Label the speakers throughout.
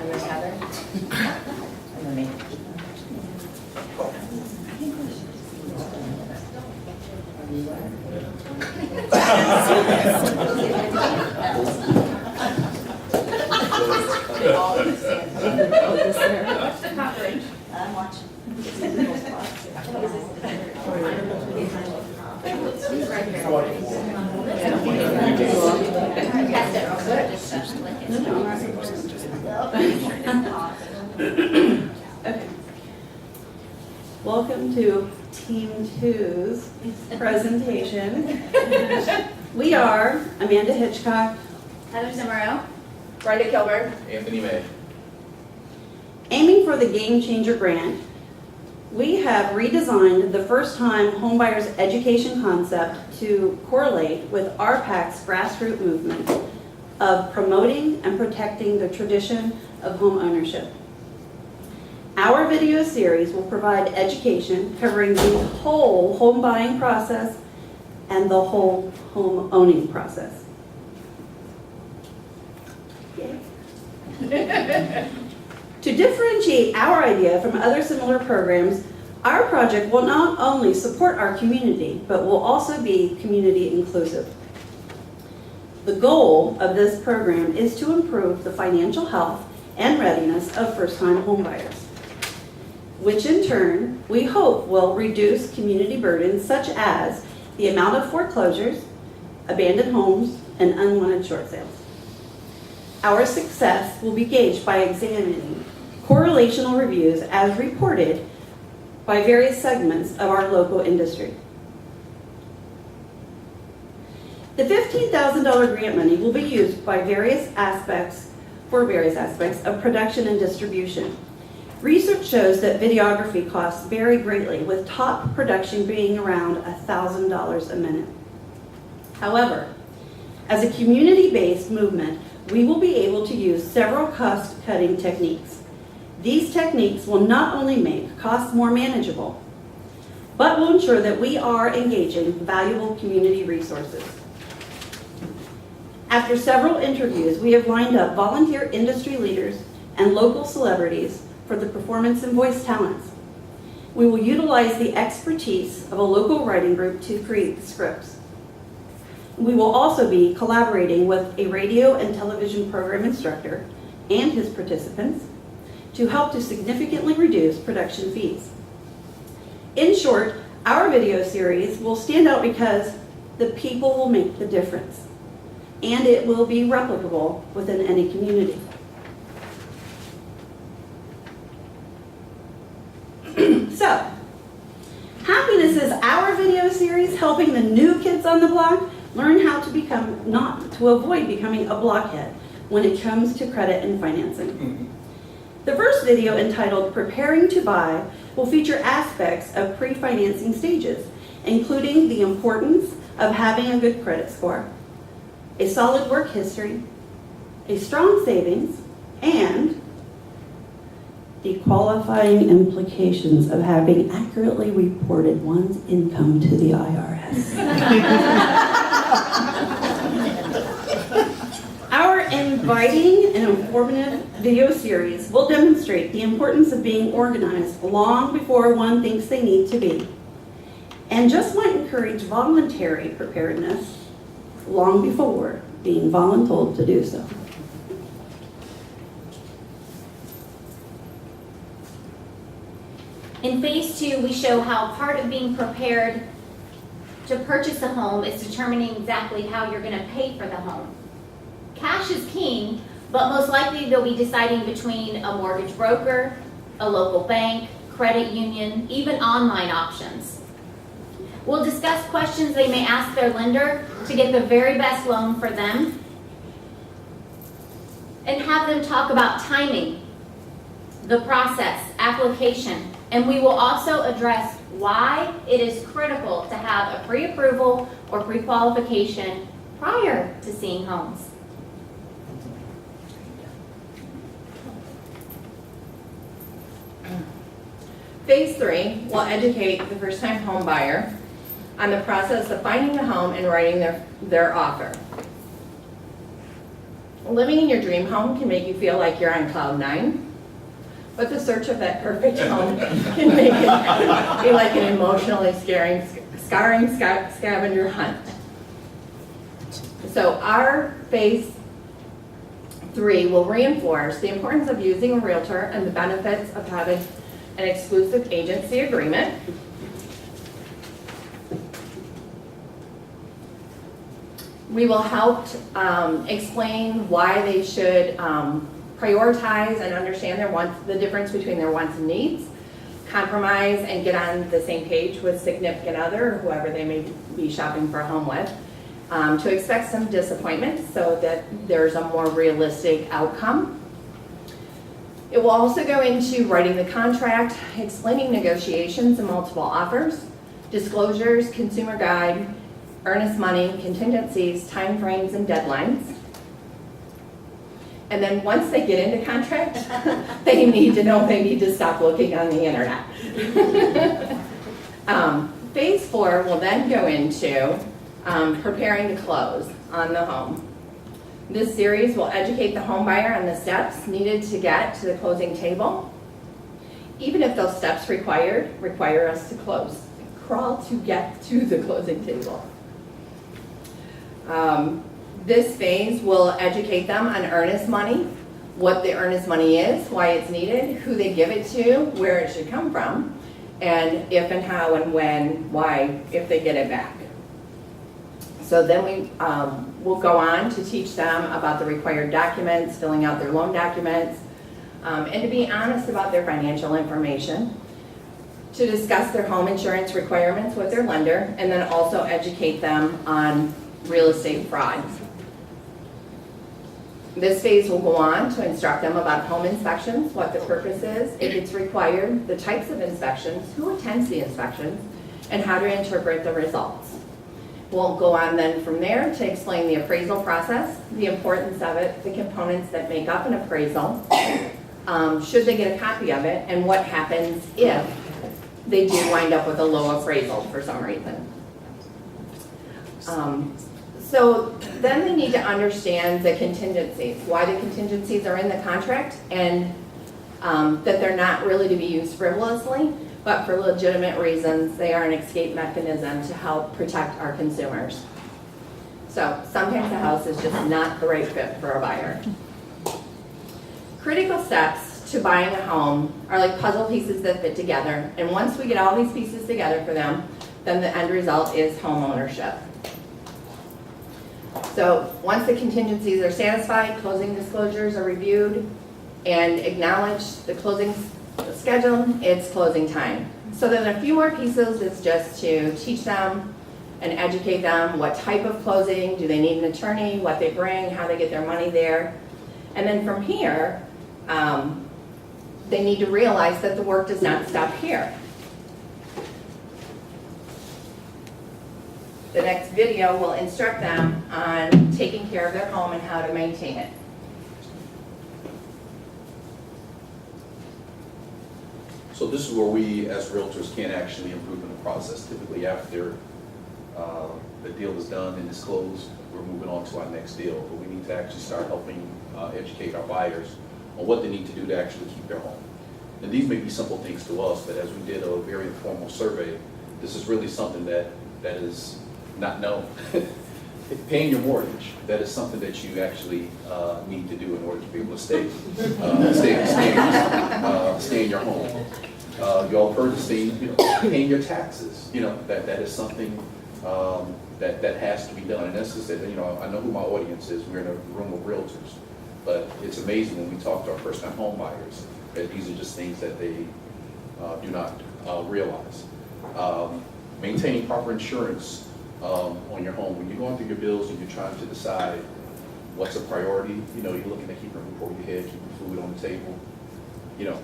Speaker 1: there's Heather. And then me.
Speaker 2: I'm watching.
Speaker 3: Okay. Welcome to Team 2's presentation. We are Amanda Hitchcock,
Speaker 2: Heather Zimmaro.
Speaker 1: Brenda Kilburn.
Speaker 4: Anthony May.
Speaker 3: aiming for the Game Changer grant. We have redesigned the first-time homebuyers education concept to correlate with RPAC's grassroots movement of promoting and protecting the tradition of home ownership. Our video series will provide education covering the whole home buying process and the whole home owning process. Yay. To differentiate our idea from other similar programs, our project will not only support our community, but will also be community inclusive. The goal of this program is to improve the financial health and readiness of first-time homebuyers, which in turn, we hope will reduce community burdens such as the amount of foreclosures, abandoned homes, and unwanted short sales. Our success will be gauged by examining correlational reviews as reported by various segments of our local industry. The $15,000 grant money will be used by various aspects of production and distribution. Research shows that videography costs vary greatly, with top production being around $1,000 a minute. However, as a community-based movement, we will be able to use several cost-cutting techniques. These techniques will not only make costs more manageable, but will ensure that we are engaging valuable community resources. After several interviews, we have lined up volunteer industry leaders and local celebrities for the performance and voice talents. We will utilize the expertise of a local writing group to create the scripts. We will also be collaborating with a radio and television program instructor and his participants to help to significantly reduce production fees. In short, our video series will stand out because the people will make the difference, and it will be replicable within any community. So, Happiness is our video series helping the new kids on the block learn how to avoid becoming a blockhead when it comes to credit and financing. The first video, entitled Preparing to Buy, will feature aspects of pre-financing stages, including the importance of having a good credit score, a solid work history, a strong savings, and the qualifying implications of having accurately reported one's income to the IRS. Our inviting and informative video series will demonstrate the importance of being organized long before one thinks they need to be, and just might encourage voluntary preparedness long before being voluntold to do so.
Speaker 2: In phase 2, we show how part of being prepared to purchase a home is determining exactly how you're going to pay for the home. Cash is king, but most likely they'll be deciding between a mortgage broker, a local bank, credit union, even online options. We'll discuss questions they may ask their lender to get the very best loan for them, and have them talk about timing, the process, application, and we will also address why it is critical to have a pre-approval or pre-qualification prior to seeing homes.
Speaker 1: Phase 3 will educate the first-time home buyer on the process of finding a home and writing their offer. Living in your dream home can make you feel like you're on cloud 9, but the search of that perfect home can make it be like an emotionally scarring scavenger hunt. So our phase 3 will reinforce the importance of using a realtor and the benefits of having an exclusive agency agreement. We will help explain why they should prioritize and understand their wants, the difference between their wants and needs, compromise and get on the same page with significant other or whoever they may be shopping for a home with, to expect some disappointment so that there's a more realistic outcome. It will also go into writing the contract, explaining negotiations and multiple offers, disclosures, consumer guide, earnest money, contingencies, timeframes, and deadlines. And then once they get into contract, they need to know they need to stop looking on the internet. Phase 4 will then go into preparing to close on the home. This series will educate the home buyer on the steps needed to get to the closing table, even if those steps require us to crawl to get to the closing table. This phase will educate them on earnest money, what the earnest money is, why it's needed, who they give it to, where it should come from, and if and how and when, why, if they get it back. So then we will go on to teach them about the required documents, filling out their loan documents, and to be honest about their financial information, to discuss their home insurance requirements with their lender, and then also educate them on real estate fraud. This phase will go on to instruct them about home inspections, what the purpose is, if it's required, the types of inspections, who attends the inspections, and how to interpret the results. We'll go on then from there to explain the appraisal process, the importance of it, the components that make up an appraisal, should they get a copy of it, and what happens if they do wind up with a low appraisal for some reason. So then they need to understand the contingencies, why the contingencies are in the contract, and that they're not really to be used frivolously, but for legitimate reasons. They are an escape mechanism to help protect our consumers. So sometimes the house is just not the right fit for a buyer. Critical steps to buying a home are like puzzle pieces that fit together, and once we get all these pieces together for them, then the end result is home ownership. So once the contingencies are satisfied, closing disclosures are reviewed and acknowledged, the closing schedule, it's closing time. So then a few more pieces is just to teach them and educate them what type of closing, do they need an attorney, what they bring, how they get their money there. And then from here, they need to realize that the work does not stop here. The next video will instruct them on taking care of their home and how to maintain it.
Speaker 4: So this is where we, as realtors, can actually improve in the process. Typically after the deal is done and is closed, we're moving on to our next deal. But we need to actually start helping educate our buyers on what they need to do to actually keep their home. And these may be simple things to us, but as we did a very informal survey, this is really something that is not known. Paying your mortgage, that is something that you actually need to do in order to be able to stay in your home. You all heard the saying, paying your taxes. That is something that has to be done. And that's just that. I know who my audience is. We're in a room of realtors, but it's amazing when we talk to our first-time home buyers that these are just things that they do not realize. Maintaining proper insurance on your home. When you're going through your bills and you're trying to decide what's a priority, you're looking to keep a roof over your head, keeping food on the table.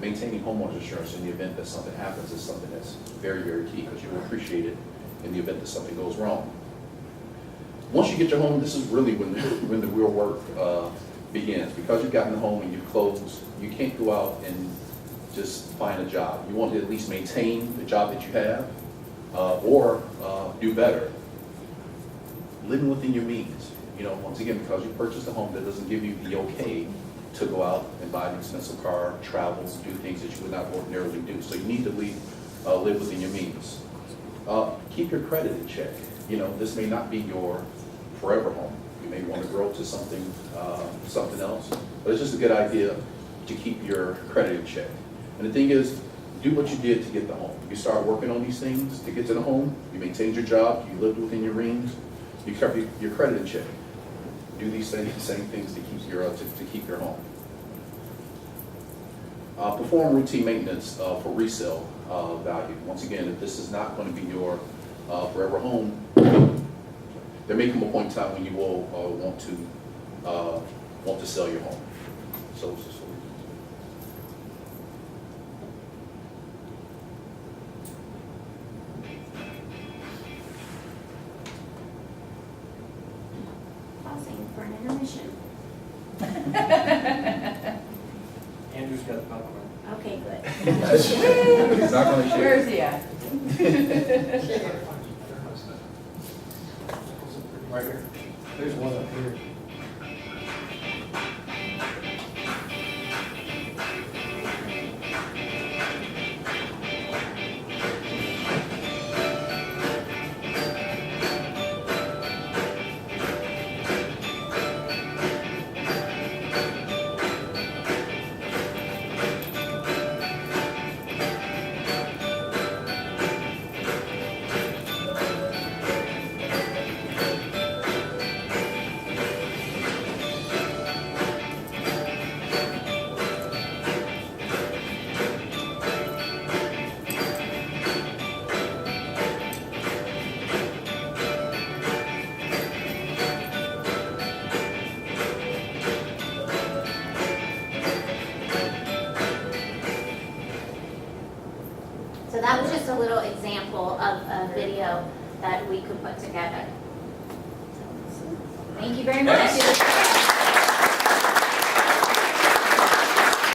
Speaker 4: Maintaining homeowners insurance in the event that something happens is something that's very, very key, because you will appreciate it in the event that something goes wrong. Once you get your home, this is really when the real work begins. Because you've gotten the home and you've closed, you can't go out and just find a job. You want to at least maintain the job that you have, or do better. Living within your means. You know, once again, because you purchased a home, that doesn't give you the okay to go out and buy an expensive car, travel, do things that you would not ordinarily do. So you need to live within your means. Keep your credit in check. You know, this may not be your forever home. You may want to grow to something else, but it's just a good idea to keep your credit in check. And the thing is, do what you did to get the home. You start working on these things to get to the home, you maintained your job, you lived within your means, you kept your credit in check. Do these same things to keep your home. Perform routine maintenance for resale value. Once again, if this is not going to be your forever home, there may come a point in time when you will want to sell your home. So.
Speaker 2: Pausing for an intermission.
Speaker 5: Andrew's got the popcorn.
Speaker 2: Okay, good.
Speaker 4: He's not going to share.
Speaker 1: Where is he at?
Speaker 5: Right here. There's one up here.
Speaker 2: So that was just a little example of a video that we could put together. Thank you very much.